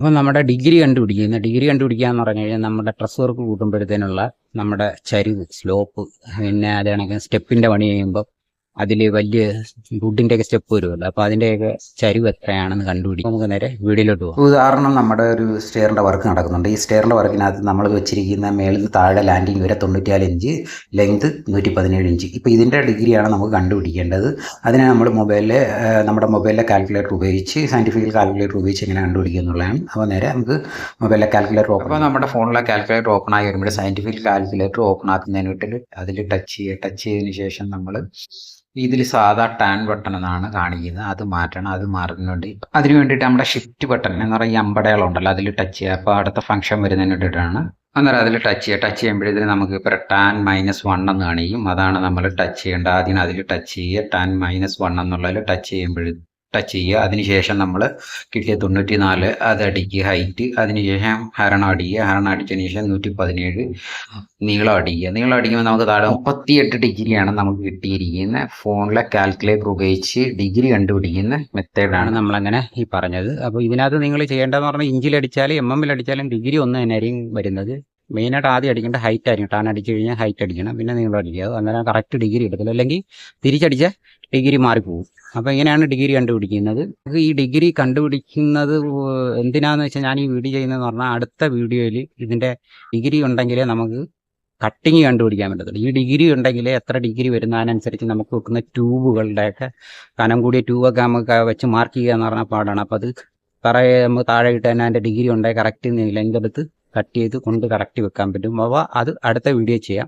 അപ്പോൾ നമ്മുടെ ഡിഗ്രി കണ്ടുപിടിക്കുക എന്ന് പറഞ്ഞു കഴിഞ്ഞാൽ നമ്മുടെ ട്രസ് വർക്ക് കൂട്ടുമ്പോഴത്തേനുള്ള നമ്മുടെ ചരിവ് സ്ലോപ്പ്, പിന്നെ അത് കണക്ക് സ്റ്റെപ്പിൻ്റെ പണി ചെയ്യുമ്പോൾ അതിൽ വലിയ വുഡിൻ്റെയൊക്കെ സ്റ്റെപ്പ് വരുമല്ലോ, അപ്പോൾ അതിൻ്റെയൊക്കെ ചരിവ് എത്രയാണെന്ന് കണ്ടുപിടിക്കും. നമുക്ക് നേരെ വീഡിയോയിലോട്ട് പോകാം. ഉദാഹരണം, നമ്മുടെ ഒരു സ്റ്റെയറിൻ്റെ വർക്ക് നടക്കുന്നുണ്ട്. ഈ സ്റ്റെയറിൻ്റെ വർക്കിനകത്ത് നമ്മൾ വെച്ചിരിക്കുന്ന മേളിൽ നിന്ന് താഴെ ലാൻഡിങ് വരെ 94 ഇഞ്ച്, ലെങ്ത് 117 ഇഞ്ച്. ഇപ്പോൾ ഇതിൻ്റെ ഡിഗ്രിയാണ് നമുക്ക് കണ്ടുപിടിക്കേണ്ടത്. അതിനെ നമ്മൾ നമ്മുടെ മൊബൈലിലെ കാൽക്കുലേറ്റർ ഉപയോഗിച്ച്, സയൻറ്റിഫിക്കൽ കാൽക്കുലേറ്റർ ഉപയോഗിച്ച് എങ്ങനെ കണ്ടുപിടിക്കുക എന്നുള്ളതാണ്. അപ്പോൾ നേരെ നമുക്ക് മൊബൈലിലെ കാൽക്കുലേറ്റർ ഓപ്പൺ. അപ്പോൾ നമ്മുടെ ഫോണിലെ കാൽക്കുലേറ്റർ ഓപ്പൺ ആയി വരുമ്പോൾ സയൻറ്റിഫിക്കൽ കാൽക്കുലേറ്റർ ഓപ്പൺ ആക്കുന്നതിന് വേണ്ടി അതിൽ ടച്ച് ചെയ്തതിന് ശേഷം നമ്മൾ ഇതിൽ സാധാ ടാൻ ബട്ടൺ എന്നാണ് കാണിക്കുന്നത്, അത് മാറ്റണം. അത് മാറുന്നുണ്ട്. അതിന് വേണ്ടിയിട്ട് നമ്മുടെ ഷിഫ്റ്റ് ബട്ടൺ എന്ന് പറയുന്ന ഈ അമ്പടയാളം ഉണ്ടല്ലോ, അതിൽ ടച്ച് ചെയ്യുക. അപ്പോൾ അടുത്ത ഫംഗ്ഷൻ വരുന്നതിന് വേണ്ടിയിട്ടാണ്. അന്നേരം അതിൽ ടച്ച് ചെയ്യുമ്പോഴത്തേന് നമുക്ക് ഇപ്പോൾ ടാൻ -1 എന്ന് കാണിക്കും. അതാണ് നമ്മൾ ടച്ച് ചെയ്യേണ്ടത്. ആദ്യം അതിൽ ടച്ച് ചെയ്യുക, ടാൻ -1 എന്നുള്ളതിൽ ടച്ച് ചെയ്യുക. അതിനുശേഷം നമ്മൾ കിട്ടിയ 94 അത് അടിക്കുക, ഹൈറ്റ്. അതിനുശേഷം ഹരണം അടിക്കുക. ഹരണം അടിച്ചതിന് ശേഷം 117 നീളം അടിക്കുക. നീളം അടിക്കുമ്പോൾ നമുക്ക് താഴെ 38 ഡിഗ്രിയാണ് നമുക്ക് കിട്ടിയിരിക്കുന്ന. ഫോണിലെ കാൽക്കുലേറ്റർ ഉപയോഗിച്ച് ഡിഗ്രി കണ്ടുപിടിക്കുന്ന മെത്തേഡാണ് നമ്മളങ്ങനെ ഈ പറഞ്ഞത്. അപ്പോൾ ഇതിനകത്ത് നിങ്ങൾ ചെയ്യേണ്ടതെന്ന് പറഞ്ഞാൽ ഇഞ്ചിലടിച്ചാലും MM അടിച്ചാലും ഡിഗ്രി ഒന്ന് തന്നെയായിരിക്കും വരുന്നത്. മെയിനായിട്ട് ആദ്യം അടിക്കേണ്ട ഹൈറ്റ് ആയിരിക്കും. ടാൻ അടിച്ചു കഴിഞ്ഞാൽ ഹൈറ്റ് അടിക്കണം, പിന്നെ നീളം അടിക്കുക. അന്നേരം കറക്റ്റ് ഡിഗ്രി എടുക്കില്ല, അല്ലെങ്കിൽ തിരിച്ചടിച്ച ഡിഗ്രി മാറിപ്പോകും. അപ്പോൾ ഇങ്ങനെയാണ് ഡിഗ്രി കണ്ടുപിടിക്കുന്നത്. ഈ ഡിഗ്രി കണ്ടുപിടിക്കുന്നത് എന്തിനാന്ന് വെച്ചാൽ ഞാൻ ഈ വീഡിയോ ചെയ്യുന്നതെന്ന് പറഞ്ഞാൽ അടുത്ത വീഡിയോയിൽ ഇതിൻ്റെ ഡിഗ്രി ഉണ്ടെങ്കിലേ നമുക്ക് കട്ടിങ് കണ്ടുപിടിക്കാൻ പറ്റത്തുള്ളൂ. ഈ ഡിഗ്രി ഉണ്ടെങ്കിലേ എത്ര ഡിഗ്രി വരുന്നതിനനുസരിച്ച് നമുക്ക് വെക്കുന്ന ട്യൂബുകളുടെയൊക്കെ കനം കൂടിയ ട്യൂബൊക്കെ നമുക്ക് വെച്ച് മാർക്ക് ചെയ്യുക എന്ന് പറഞ്ഞാൽ പാടാണ്. അപ്പോൾ അത് നമുക്ക് താഴെ ഇട്ട് തന്നെ അതിൻ്റെ ഡിഗ്രി ഉണ്ടെങ്കിൽ കറക്റ്റ് ലെങ്ത് എടുത്ത് കട്ട് ചെയ്ത് കൊണ്ട് കറക്റ്റ് വെക്കാൻ പറ്റും. അപ്പോൾ അത് അടുത്ത വീഡിയോ ചെയ്യാം.